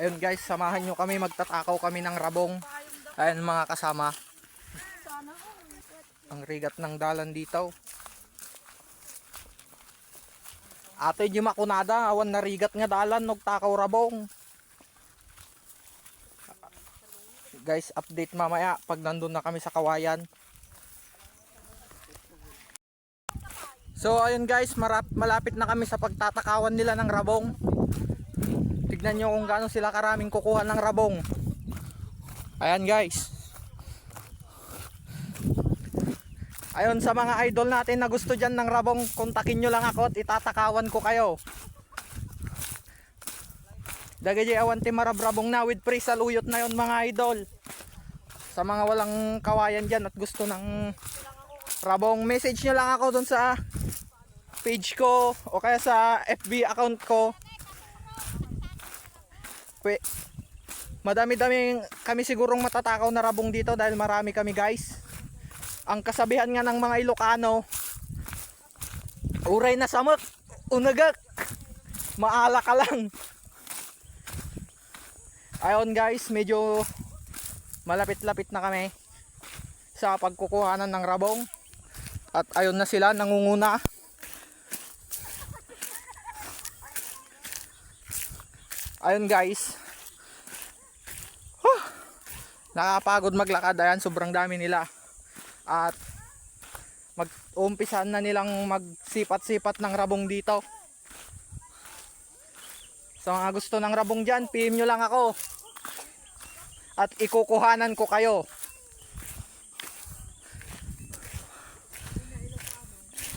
Ayun guys, samahan nyo kami, magtatakaw kami ng rabong. Ayun mga kasama. Ang rigat ng dalan dito. Ate di makunada, awan na rigat nga dalan, nagtakaw rabong. Guys, update mamaya pag nandun na kami sa kawayan. So ayun guys, malapit na kami sa pagtatakawan nila ng rabong. Tignan nyo kung gaano sila karaming kukuha ng rabong. Ayan guys. Ayun, sa mga idol natin na gusto dyan ng rabong, kontakin nyo lang ako at itatakawan ko kayo. Dagay awan ti marabrabong na with free saluyot na yon mga idol. Sa mga walang kawayan dyan at gusto ng rabong, message nyo lang ako dun sa page ko o kaya sa FB account ko. Madami-dami kami sigurong matatakaw na rabong dito dahil marami kami guys. Ang kasabihan nga ng mga Ilocano, uray na samot, unagak, maala ka lang. Ayun guys, medyo malapit-lapit na kami sa pagkukuhanan ng rabong. At ayun na sila, nangunguna. Ayun guys. Nakapagod maglakad, ayan, sobrang dami nila. At mag-umpisan na nilang magsipat-sipat ng rabong dito. Sa mga gusto ng rabong dyan, PM nyo lang ako at ikukuhanan ko kayo.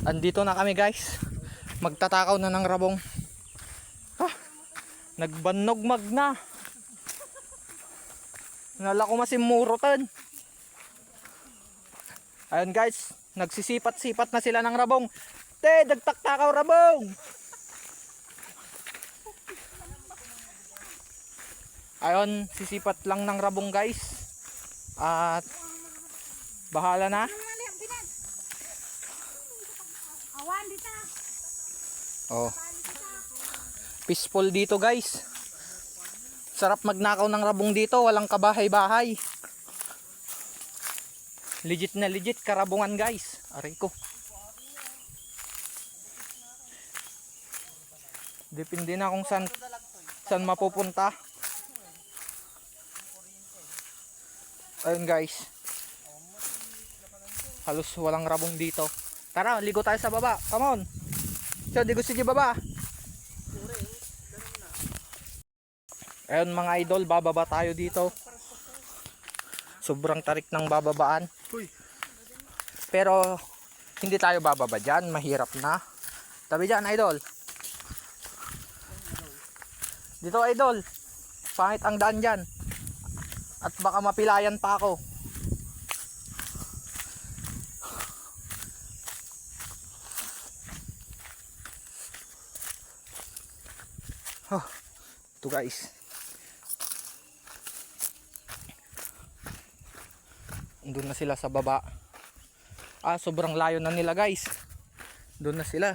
Andito na kami guys, magtatakaw na ng rabong. Nagbanogmag na. Nala ko masimurutan. Ayun guys, nagsisipat-sipat na sila ng rabong. Te, dagtaktakaw rabong. Ayun, sisipat lang ng rabong guys. At bahala na. Oh. Peaceful dito guys. Sarap magnakaw ng rabong dito, walang kabahay-bahay. Legit na legit karabungan guys. Aray ko. Depende na kung saan mapupunta. Ayun guys. Halos walang rabong dito. Tara, ligo tayo sa baba. Come on. So, di gusto di baba. Ayun mga idol, bababa tayo dito. Sobrang tarik ng bababaan. Pero hindi tayo bababa dyan, mahirap na. Tabi dyan idol. Dito idol, pangit ang daan dyan. At baka mapilayan pa ako. Ito guys. Doon na sila sa baba. Sobrang layo na nila guys. Doon na sila.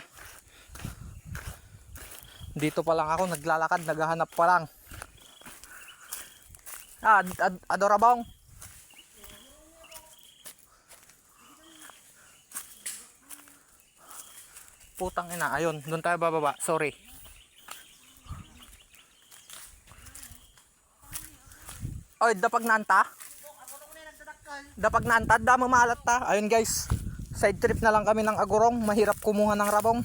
Dito pa lang ako naglalakad, naghahanap pa lang. Adorabong. Putang ina, ayun, doon tayo bababa. Sorry. Oy, dapag nanta. Dapag naantad, dama maalat ta. Ayun guys, side trip na lang kami ng Agurong. Mahirap kumuha ng rabong.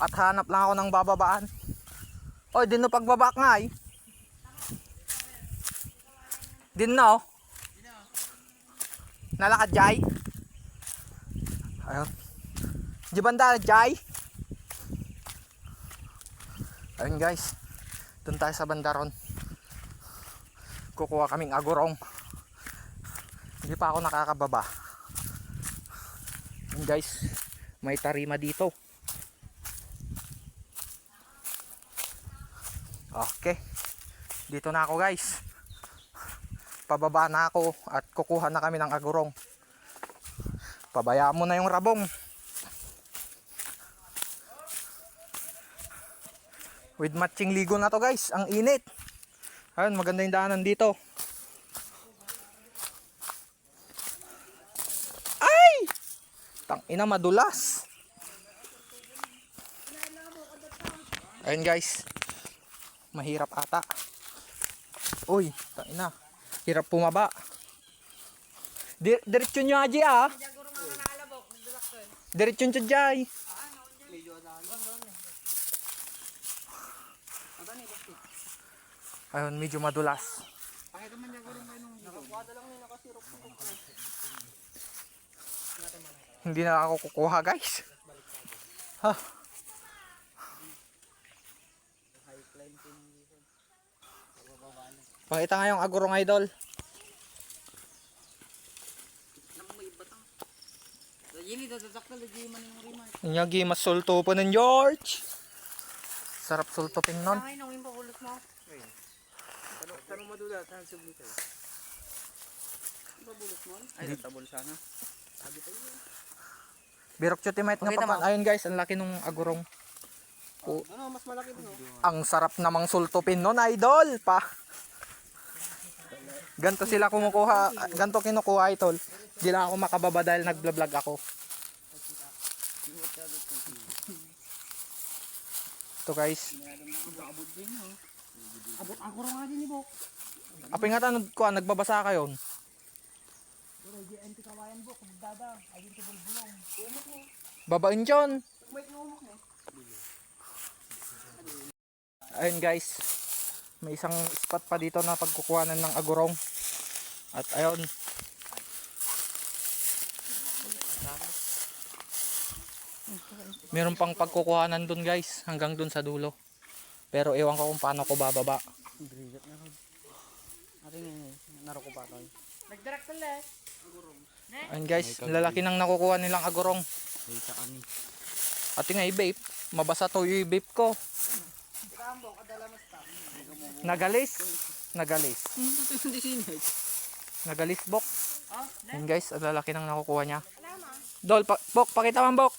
At hanap lang ako ng bababaan. Oy, din no pagbaba nga eh. Din no. Nalakad jay. Ayun. Di banda jay. Ayun guys, doon tayo sa bandaron. Kukuha kaming Agurong. Hindi pa ako nakakababa. And guys, may tarima dito. Okay, dito na ako guys. Pababa na ako at kukuha na kami ng Agurong. Pabayaan mo na yung rabong. With matching ligo na to guys. Ang init. Ayun, maganda yung daanan dito. Ay! Tangina, madulas. Ayun guys. Mahirap ata. Uy, tangina. Hirap pumaba. Diretso nyo aji ah. Diretso nyo jay. Ayun, medyo madulas. Hindi na ako kukuha guys. Ha. Pakita nga yung agurong idol. Inyagi mas sulto po ng George. Sarap sultopin nun. Tanong madula, tanong subli kayo. Babulot mo? Ay, tabol sana. Birok chutimate nga papan. Ayun guys, ang laki nung agurong. Ano, mas malaki din. Ang sarap namang sultopin nun, idol. Ganto sila kumukuha, ganto kinukuha idol. Hindi lang ako makababa dahil nagblog ako. Ito guys. Abot ang kurang nga din ni Bok. Apay nga tanong ko, nagbabasa kayo. Babain dyan. Ayun guys. May isang spot pa dito na pagkukuhanan ng agurong. At ayun. Meron pang pagkukuhanan dun guys. Hanggang dun sa dulo. Pero ewan ko kung paano ko bababa. Naroko pa ito. Nagdirect ulit. Ayun guys, lalaki nang nakukuha nilang agurong. At nga i-vape, mabasa to yung vape ko. Nagalis. Nagalis bok. Ayun guys, ang lalaki nang nakukuha niya. Dol, bok, pakita man bok.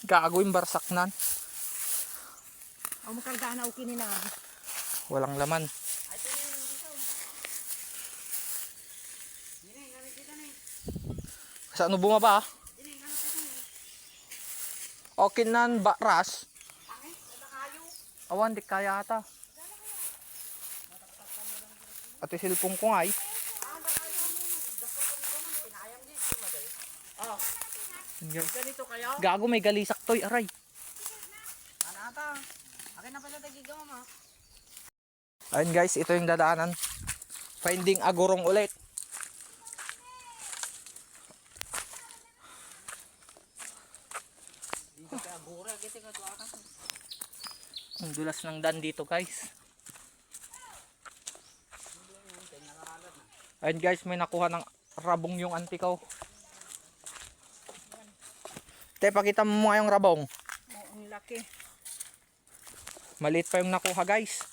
Gagawin barsaknan. O makarga na okay na. Walang laman. Sa ano bumaba? Okay nan baras. Awan di kaya ata. Ate silpong ko nga Ganito kayo? Gago may galisak toy aray. Ano ata? Akin na pala tagigaw ma. Ayun guys, ito yung dadaanan. Finding agurong ulit. Ang dulas ng dan dito guys. Ayun guys, may nakuha ng rabong yung auntie ko. Te, pakita mo nga yung rabong. Oh, ang laki. Maliit pa yung nakuha guys.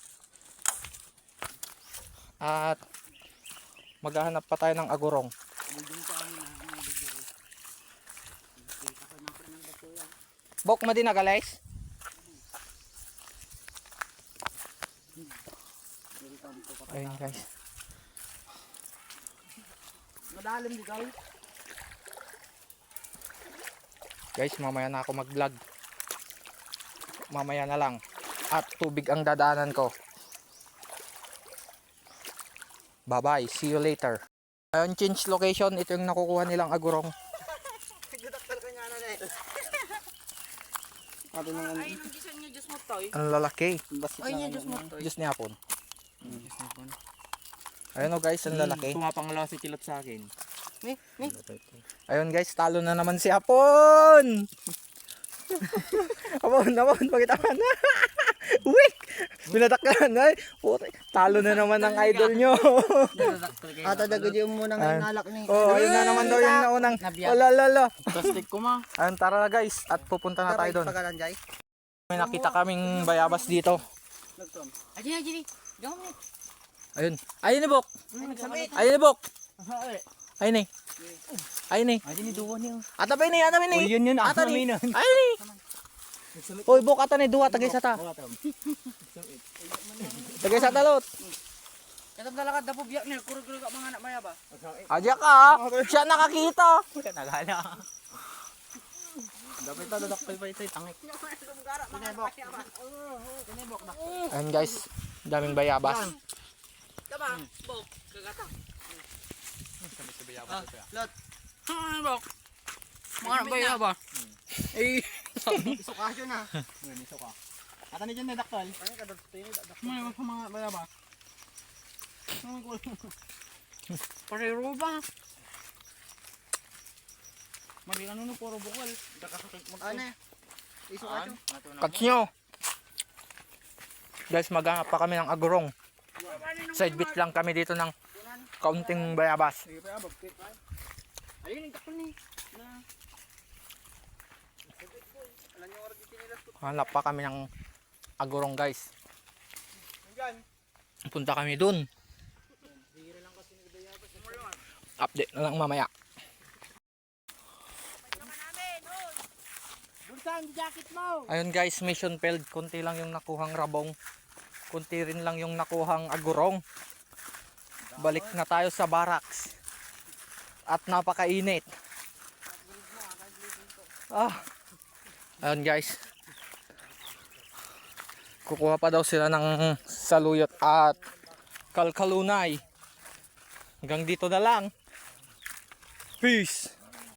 At maghahanap pa tayo ng agurong. Bok mo din guys. Ayun guys. Madalim di gal. Guys, mamaya na ako mag-vlog. Mamaya na lang. At tubig ang dadaanan ko. Bye-bye. See you later. Ayun, change location. Ito yung nakukuha nilang agurong. Ay, nandiyan niya Diyos mo toy. Ang lalaki. Ay, niya Diyos mo toy. Diyos ni Hapon. Ayun o guys, ang lalaki. Tumapangalaw si Kilot sa akin. Ayun guys, talo na naman si Hapon. Hapon, pakita ka na. Weak! Binadak ka na. Talo na naman ang idol nyo. Atadago di mo nang inalak ni. Oh, ayun na naman daw yung naunang. Lala. Plastic ko ma. Ayun, tara na guys. At pupunta na tayo doon. May nakita kaming bayabas dito. Ajini. Gaw mo. Ayun. Ayun ni Bok. Ayun ni Bok. Ayun ni. Ayun ni. Ajini duwa niyo. Atapin ni. Yun Ata ni. na. Ayun ni. Uy, buka ta ni duwa tagay sa ta. Tagay sa talot. Katong dalakad na po biyak niya. Kurog-kurog ka mga anak maya ba? Adya ka, siya nakakita. Nagala. Dapat ito, dadakpal pa ito, tangik. Tinibok na. Ayan guys, daming bayabas. Tama. Bok. Kagata. Lot. Bok. Mga anak maya ba? Eh, Isokasyo na. Ngayon, isoka. Ata ni dyan nadaktal. Mga maya ba? Parero ba? Mabigan nung puro bukol. Ano eh? Isokasyo. catch nyo. Guys, maghanap pa kami ng agurong. Side bit lang kami dito ng kaunting bayabas. Ayun, yung takol ni. Hanap pa kami ng agurong guys. Punta kami dun. Update na lang mamaya. Bulsan, jacket mo! Ayun guys, mission failed. Kunti lang yung nakuhang rabong. Kunti rin lang yung nakuhang agurong. Balik na tayo sa barracks. At napakainit. Ayun guys. Kukuha pa daw sila ng saluyot at kalkalunay. Hanggang dito na lang. Peace.